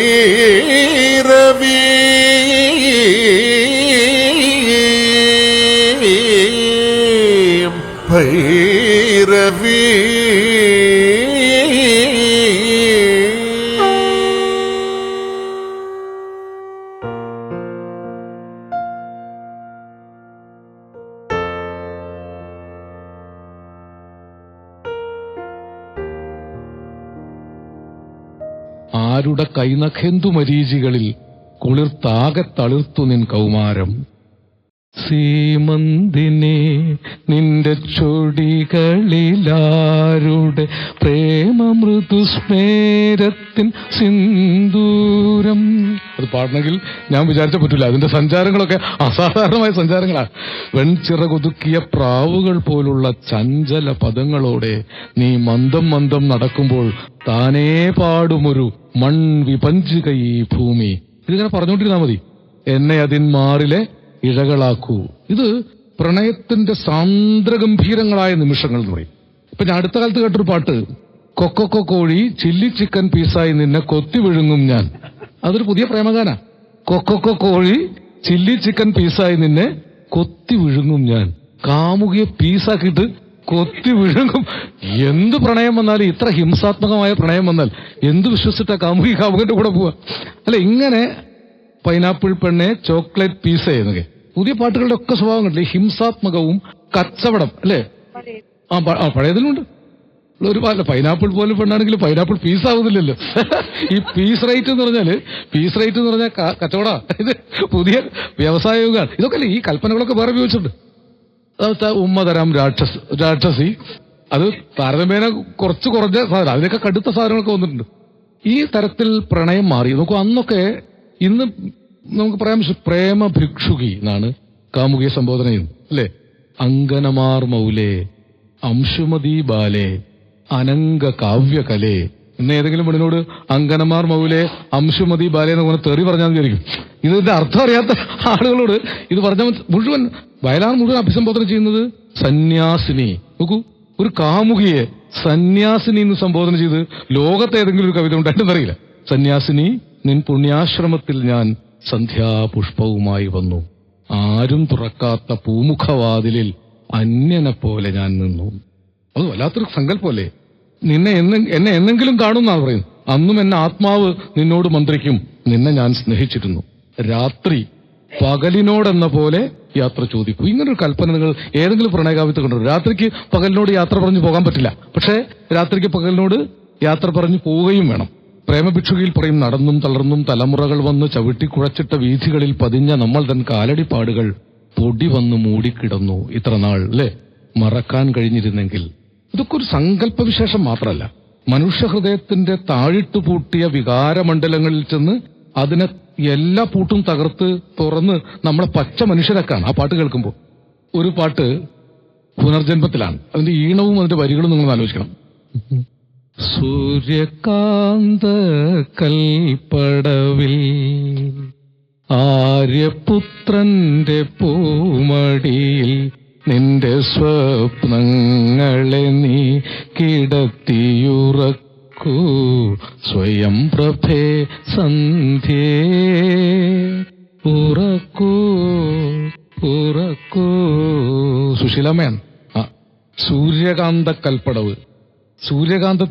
ഭൈരവി ഭൈരവി ആരുടെ കൈനഖെന്തു മരീചികളിൽ കുളിർത്താകെ തളിർത്തു നിൻ കൗമാരം. സീമന്തിനെ നിന്റെ ചൊടികളിലാരുടെ പ്രേമമൃദുസ്മേരത്തിൻ സിന്ദൂരം. അത് പാടണമെങ്കിൽ ഞാൻ വിചാരിച്ച പറ്റില്ല. അതിന്റെ സഞ്ചാരങ്ങളൊക്കെ അസാധാരണമായ സഞ്ചാരങ്ങളാണ്. വെൺചിറകൊതുക്കിയ പ്രാവുകൾ പോലുള്ള ചഞ്ചല പദങ്ങളോടെ നീ മന്ദം മന്ദം നടക്കുമ്പോൾ താനേ പാടുമൊരു മൺവിപഞ്ചിക ഈ ഭൂമി. ഇതിങ്ങനെ പറഞ്ഞുകൊണ്ടിരുന്നാ മതി. എന്നെ അതിന്മാറിലെ ഇഴകളാക്കൂ. ഇത് പ്രണയത്തിന്റെ സാന്ദ്രഗംഭീരങ്ങളായ നിമിഷങ്ങൾ എന്ന് പറയും. ഇപ്പൊ ഞാൻ അടുത്ത കാലത്ത് കേട്ടൊരു പാട്ട്, കൊക്കോ കോഴി ചില്ലി ചിക്കൻ പീസായി നിന്നെ കൊത്തി വിഴുങ്ങും ഞാൻ. അതൊരു പുതിയ പ്രേമഗാന. കൊക്കോ കോഴി ചില്ലി ചിക്കൻ പീസായി നിന്നെ കൊത്തി വിഴുങ്ങും ഞാൻ. കാമുകിയെ പീസാക്കിയിട്ട് കൊത്തി വിഴുങ്ങും. എന്ത് പ്രണയം വന്നാലും, ഇത്ര ഹിംസാത്മകമായ പ്രണയം വന്നാൽ എന്ത് വിശ്വസിച്ചിട്ടാ കാമുകന്റെ കൂടെ പോവാ? അല്ല, ഇങ്ങനെ പൈനാപ്പിൾ പെണ്ണെ ചോക്ലേറ്റ് പീസ് എന്നൊക്കെ പുതിയ പാട്ടുകളുടെ ഒക്കെ സ്വഭാവം കണ്ടില്ലേ? ഹിംസാത്മകവും കച്ചവടം അല്ലേ? പഴയതിലുണ്ട്. ഒരു പൈനാപ്പിൾ പോലെ പെണ്ണാണെങ്കിൽ പൈനാപ്പിൾ പീസ് ആവുന്നില്ലല്ലോ. ഈ പീസ് റേറ്റ് എന്ന് പറഞ്ഞാൽ കച്ചവട. ഇത് പുതിയ വ്യവസായ യുഗമാണ്. ഇതൊക്കെ അല്ലേ ഈ കൽപ്പനകളൊക്കെ വേറെ ഉപയോഗിച്ചിട്ടുണ്ട്. ഉമ്മ തരാം രാക്ഷസി, അത് താരതമ്യേന കുറച്ച് കുറഞ്ഞ സാധനം, അതിനൊക്കെ കടുത്ത സാധനങ്ങളൊക്കെ വന്നിട്ടുണ്ട്. ഈ തരത്തിൽ പ്രണയം മാറി നോക്കൂ. അന്നൊക്കെ, ഇന്ന് നമുക്ക് പറയാം പ്രേമ ഭിക്ഷുകി എന്നാണ് കാമുകിയെ സംബോധന ചെയ്യുന്നത് അല്ലേ? അങ്കനമാർ മൗലേ, അംശുമതി ബാലേ, അനങ്ക കാവ്യകലേ എന്ന് ഏതെങ്കിലും പെണ്ണിനോട് അങ്കനമാർ മൗലേ അംശുമതി ബാലേ എന്ന് പറഞ്ഞ തെറി പറഞ്ഞാൽ വിചാരിക്കും. ഇതിന്റെ അർത്ഥം അറിയാത്ത ആളുകളോട് ഇത് പറഞ്ഞ മുഴുവൻ വയലാർ മുഴുവൻ അഭിസംബോധന ചെയ്യുന്നത് സന്യാസിനി. നോക്കൂ, ഒരു കാമുകിയെ സന്യാസിനി എന്ന് സംബോധന ചെയ്ത് ലോകത്തെ ഏതെങ്കിലും ഒരു കവിത ഉണ്ടായിട്ടെന്നറിയില്ല. സന്യാസിനി, നിൻ പുണ്യാശ്രമത്തിൽ ഞാൻ സന്ധ്യാപുഷ്പവുമായി വന്നു. ആരും തുറക്കാത്ത പൂമുഖവാതിലിൽ അന്യനെ പോലെ ഞാൻ നിന്നു. അത് വല്ലാത്തൊരു സങ്കല്പമല്ലേ? എന്നെ എന്നെങ്കിലും കാണുമെന്നാണ് പറയുന്നത്. അന്നും എന്നെ ആത്മാവ് നിന്നോട് മന്ത്രിക്കും, നിന്നെ ഞാൻ സ്നേഹിച്ചിരുന്നു. രാത്രി പകലിനോടെന്ന പോലെ യാത്ര ചോദിക്കൂ. ഇങ്ങനൊരു കൽപ്പന നിങ്ങൾ ഏതെങ്കിലും പ്രണയകാവ്യത്തിൽ കണ്ടു? രാത്രിക്ക് പകലിനോട് യാത്ര പറഞ്ഞു പോകാൻ പറ്റില്ല, പക്ഷേ രാത്രിക്ക് പകലിനോട് യാത്ര പറഞ്ഞു പോവുകയും വേണം. പ്രേമഭിക്ഷുകിയിൽ പറയും, നടന്നും തളർന്നും തലമുറകൾ വന്ന് ചവിട്ടിക്കുഴച്ചിട്ട വീഥികളിൽ പതിഞ്ഞ നമ്മൾ തൻ കാലടിപ്പാടുകൾ പൊടി വന്ന് മൂടിക്കിടന്നു ഇത്ര നാൾ അല്ലേ, മറക്കാൻ കഴിഞ്ഞിരുന്നെങ്കിൽ. ഇതൊക്കെ ഒരു സങ്കല്പവിശേഷം മാത്രമല്ല, മനുഷ്യഹൃദയത്തിന്റെ താഴിട്ടു പൂട്ടിയ വികാരമണ്ഡലങ്ങളിൽ ചെന്ന് അതിനെ എല്ലാ പൂട്ടും തകർത്ത് തുറന്ന് നമ്മളെ പച്ച മനുഷ്യരാക്കാണ് ആ പാട്ട് കേൾക്കുമ്പോൾ. ഒരു പാട്ട് പുനർജന്മത്തിലാണ്, അതിന്റെ ഈണവും അതിന്റെ വരികളും നിങ്ങൾ ആലോചിക്കണം. സൂര്യകാന്ത കൽപ്പടവിൽ ആര്യപുത്രന്റെ പൂമടിയിൽ നിന്റെ സ്വപ്നങ്ങളെ നീ കിടത്തിയുറക്കൂ, സ്വയം പ്രഭേ സന്ധ്യേ ഉറക്കൂ ഉറക്കൂ. സുശീലമ്മയാണ്. സൂര്യകാന്ത കൽപ്പടവ്. സൂര്യകാന്തം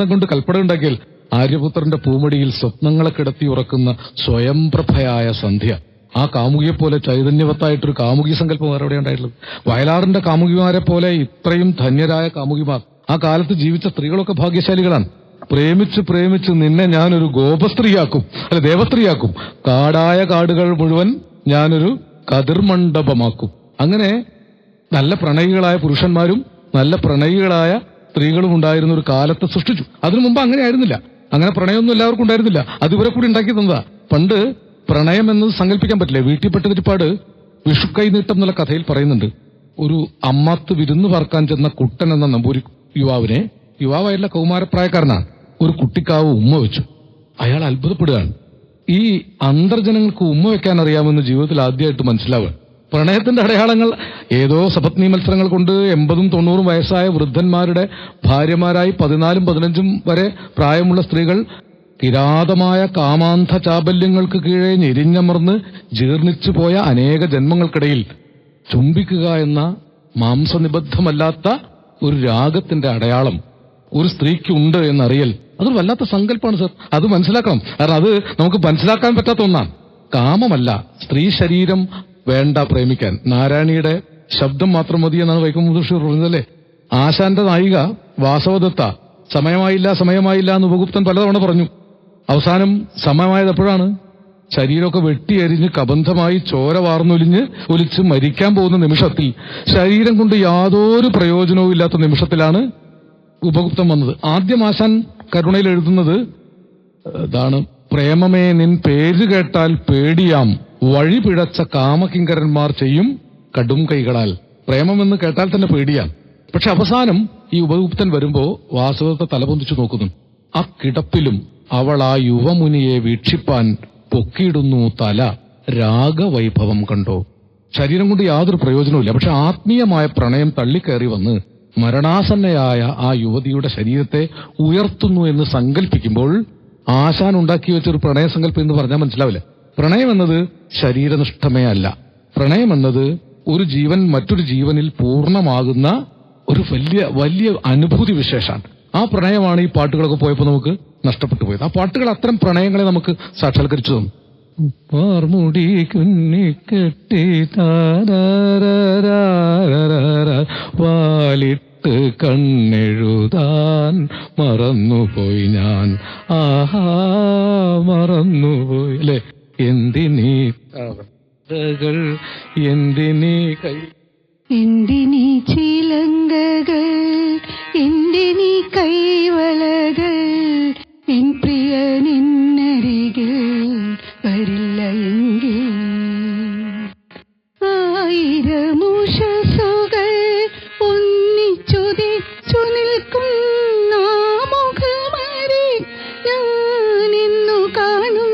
കൊണ്ട് കൽപ്പട ഉണ്ടാക്കിയാൽ ആര്യപുത്രന്റെ പൂമടിയിൽ സ്വപ്നങ്ങളെ കിടത്തി ഉറക്കുന്ന സ്വയം പ്രഭയായ സന്ധ്യ. ആ കാമുകിയെ പോലെ ചൈതന്യവത്തായിട്ടൊരു കാമുകി സങ്കല്പം വേറെ എവിടെ ഉണ്ടായിട്ടുള്ളത്? വയലാറിന്റെ കാമുകിമാരെ പോലെ ഇത്രയും ധന്യരായ കാമുകിമാർ ആ കാലത്ത് ജീവിച്ച സ്ത്രീകളൊക്കെ ഭാഗ്യശാലികളാണ്. പ്രേമിച്ച് നിന്നെ ഞാനൊരു ഗോപസ്ത്രീയാക്കും, അല്ല ദേവസ്ത്രീയാക്കും. കാടായ കാടുകൾ മുഴുവൻ ഞാനൊരു കതിർമണ്ഡപമാക്കും. അങ്ങനെ നല്ല പ്രണയികളായ പുരുഷന്മാരും നല്ല പ്രണയികളായ സ്ത്രീകളും ഉണ്ടായിരുന്ന ഒരു കാലത്തെ സൃഷ്ടിച്ചു. അതിനു മുമ്പ് അങ്ങനെ ആയിരുന്നില്ല. അങ്ങനെ പ്രണയമൊന്നും എല്ലാവർക്കും ഉണ്ടായിരുന്നില്ല. അത് ഇവരെ കൂടി ഉണ്ടാക്കി തന്നതാ. പണ്ട് പ്രണയം എന്നത് സങ്കല്പിക്കാൻ പറ്റില്ല. വീട്ടിൽപ്പെട്ടതിരിപ്പാട് വിഷുക്കൈ നീട്ടം എന്നുള്ള കഥയിൽ പറയുന്നുണ്ട്. ഒരു അമ്മത്ത് വിരുന്ന് പാർക്കാൻ ചെന്ന കുട്ടൻ എന്ന നമ്പൂരി യുവാവായിട്ടുള്ള കൗമാരപ്രായക്കാരനാണ്. ഒരു കുട്ടിക്കാവ് ഉമ്മ വെച്ചു. അയാൾ അത്ഭുതപ്പെടുകയാണ്. ഈ അന്തർജനങ്ങൾക്ക് ഉമ്മ വെക്കാൻ അറിയാമെന്ന് ജീവിതത്തിൽ ആദ്യമായിട്ട് മനസ്സിലാവുക. പ്രണയത്തിന്റെ അടയാളങ്ങൾ ഏതോ സപത്നി മത്സരങ്ങൾ കൊണ്ട് 80-90 വയസ്സായ വൃദ്ധന്മാരുടെ ഭാര്യമാരായി 14-15 വരെ പ്രായമുള്ള സ്ത്രീകൾ കിരാതമായ കാമാന്ധ ചാബല്യങ്ങൾക്ക് കീഴെ ഞെരിഞ്ഞമർന്ന് ജീർണിച്ചു പോയ അനേക ജന്മങ്ങൾക്കിടയിൽ ചുംബിക്കുക എന്ന മാംസനിബദ്ധമല്ലാത്ത ഒരു രാഗത്തിന്റെ അടയാളം ഒരു സ്ത്രീക്കുണ്ട് എന്നറിയൽ അതൊരു വല്ലാത്ത സങ്കല്പമാണ് സർ. അത് മനസ്സിലാക്കണം. കാരണം അത് നമുക്ക് മനസ്സിലാക്കാൻ പറ്റാത്ത ഒന്നാണ്. കാമമല്ല, സ്ത്രീ ശരീരം വേണ്ട പ്രേമിക്കാൻ. നാരായണിയുടെ ശബ്ദം മാത്രം മതി എന്നാണ് വൈക്കം മുഹമ്മദ് ബഷീർ പറഞ്ഞതല്ലേ. ആശാന്റെ നായിക വാസവദത്ത സമയമായില്ല എന്ന് ഉപഗുപ്തൻ പലതവണ പറഞ്ഞു. അവസാനം സമയമായത് എപ്പോഴാണ്? ശരീരമൊക്കെ വെട്ടിയരിഞ്ഞ് കബന്ധമായി ചോര ഒലിച്ച് മരിക്കാൻ പോകുന്ന നിമിഷത്തിൽ, ശരീരം കൊണ്ട് യാതൊരു പ്രയോജനവും ഇല്ലാത്ത നിമിഷത്തിലാണ് ഉപഗുപ്തൻ വന്നത്. ആദ്യം ആശാൻ കരുണയിൽ എഴുതുന്നത് ഇതാണ്: പ്രേമമേ നിൻ പേര് കേട്ടാൽ പേടിയാം, വഴി പിഴച്ച കാമകിങ്കരന്മാർ ചെയ്യും കടും കൈകളാൽ. പ്രേമമെന്ന് കേട്ടാൽ തന്നെ പേടിയാം. പക്ഷെ അവസാനം ഈ ഉപഗുപ്തൻ വരുമ്പോ വാസവത്തെ തലപൊന്തിച്ചു നോക്കുന്നു. ആ കിടപ്പിലും അവൾ ആ യുവമുനിയെ വീക്ഷിപ്പാൻ പൊക്കിയിടുന്നു തല, രാഗവൈഭവം കണ്ടോ. ശരീരം കൊണ്ട് യാതൊരു പ്രയോജനവുമില്ല. പക്ഷെ ആത്മീയമായ പ്രണയം തള്ളിക്കയറി വന്ന് മരണാസന്നയായ ആ യുവതിയുടെ ശരീരത്തെ ഉയർത്തുന്നു എന്ന് സങ്കല്പിക്കുമ്പോൾ ആശാൻ ഉണ്ടാക്കി വെച്ചൊരു പ്രണയസങ്കല്പം എന്ന് പറഞ്ഞാൽ മനസ്സിലാവില്ല. പ്രണയം എന്നത് ശരീരനിഷ്ഠമേ അല്ല. പ്രണയം എന്നത് ഒരു ജീവൻ മറ്റൊരു ജീവനിൽ പൂർണ്ണമാകുന്ന ഒരു വലിയ അനുഭൂതി വിശേഷമാണ്. ആ പ്രണയമാണ് ഈ പാട്ടുകളൊക്കെ പോയപ്പോൾ നമുക്ക് നഷ്ടപ്പെട്ടു പോയത്. ആ പാട്ടുകൾ അത്തരം പ്രണയങ്ങളെ നമുക്ക് സാക്ഷാത്കരിച്ചു തന്നു. പാർമുടി കുന്നിക്കെട്ടി വാലിട്ട് കണ്ണെഴുതാൻ മറന്നുപോയി ഞാൻ, ആഹാ മറന്നുപോയി അല്ലെ. എന്തിനീ എന്തിനീ എന്തിനീ ചിലങ്കകൾ, എന്തിനീ കൈവളകൾ, എൻ പ്രിയ നിന്നരികിൽ വരില്ല എങ്കിൽ. ആയിരമുഷസുകൾ ഒന്നിച്ചുദിച്ചു നിൽക്കും നാമുഖമരി ഞാനിന്നു കാണും.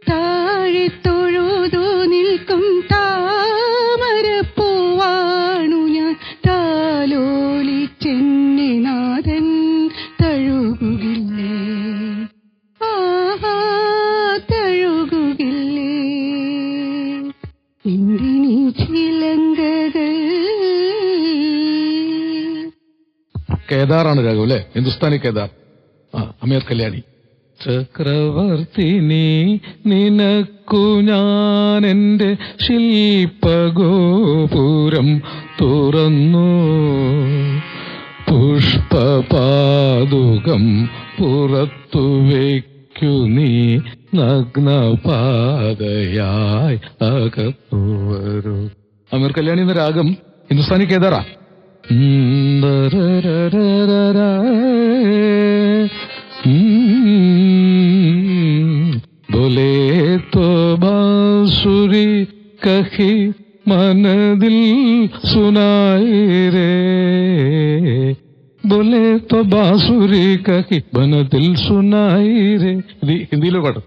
താഴെ തൊഴുതു നിൽക്കും താമരപ്പൂവാണു ഞാൻ, താലോലിച്ചെന്നെ നാഥൻ തഴുകുകില്ലേ, ആഹാ തഴുകുകില്ലേ. എന്തിനീ ചിലങ്കകൾ. കേദാറാണ് രാഘവ് അല്ലെ, ഹിന്ദുസ്ഥാനി കേദാർ. അമീർ കല്യാണി. ചക്രവർത്തിനി നിനക്കു ഞാൻ എന്റെ ശില്പഗോപുരം തുറന്നു, പുഷ്പപാദുകം പുറത്തു വയ്ക്കു നീ നഗ്നപാതയായി അകത്തു വരൂ. അമീർ കല്യാണി എന്ന രാഗം ഹിന്ദുസ്ഥാനി കേദാറാ. बोले तो बांसुरी कही मन दिल सुनाई रे, बोले तो बांसुरी कही मन दिल सुनाई रे. ഹിന്ദിയിലെ പാട്ട്.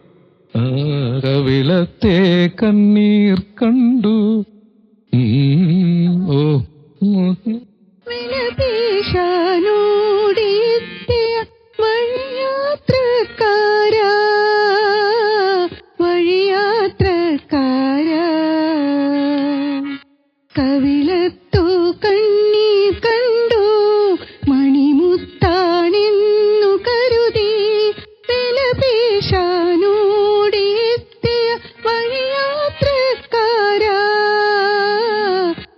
കവിളത്തെ കണ്ണീർ കണ്ടു. ഓ വിലപേശാനോടിയെത്തിയ വഴിയാത്രക്കാരാ, വഴിയാത്രക്കാരാ, കവിളത്തു കണ്ണീർ കണ്ടു മണിമുത്താണെന്നു കരുതി. വിലപേശാനോടിയെത്തിയ വഴിയാത്രക്കാരാ,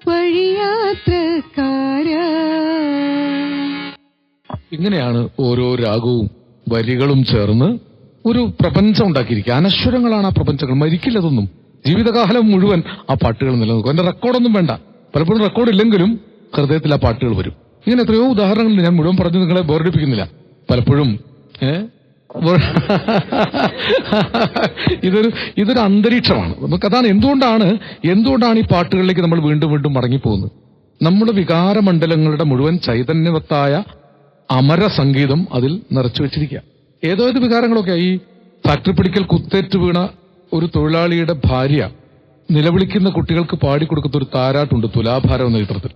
വഴിയാത്രക്കാരാ. ഇങ്ങനെയാണ് ഓരോ രാഗവും വരികളും ചേർന്ന് ഒരു പ്രപഞ്ചം ഉണ്ടാക്കിയിരിക്കുക. അനശ്വരങ്ങളാണ് ആ പ്രപഞ്ചങ്ങൾ, മരിക്കില്ലതൊന്നും. ജീവിതകാലം മുഴുവൻ ആ പാട്ടുകൾ നിലനിൽക്കും. എന്റെ റെക്കോർഡൊന്നും വേണ്ട. പലപ്പോഴും റെക്കോർഡ് ഇല്ലെങ്കിലും ഹൃദയത്തിൽ ആ പാട്ടുകൾ വരും. ഇങ്ങനെ എത്രയോ ഉദാഹരണങ്ങൾ ഞാൻ മുഴുവൻ പറഞ്ഞു നിങ്ങളെ ബോറടിപ്പിക്കുന്നില്ല. പലപ്പോഴും ഇതൊരു അന്തരീക്ഷമാണ്. നമുക്കതാണ് എന്തുകൊണ്ടാണ് ഈ പാട്ടുകളിലേക്ക് നമ്മൾ വീണ്ടും വീണ്ടും മടങ്ങിപ്പോകുന്നത്. നമ്മുടെ വികാരമണ്ഡലങ്ങളുടെ മുഴുവൻ ചൈതന്യവത്തായ അമര സംഗീതം അതിൽ നിറച്ചു വെച്ചിരിക്കുക. ഏതോ വികാരങ്ങളൊക്കെ ഈ ഫാക്ടറി പിടിക്കൽ കുത്തേറ്റ് വീണ ഒരു തൊഴിലാളിയുടെ ഭാര്യ നിലവിളിക്കുന്ന കുട്ടികൾക്ക് പാടിക്കൊടുക്കുന്ന ഒരു താരാട്ടുണ്ട് തുലാഭാരം എന്ന ചിത്രത്തിൽ.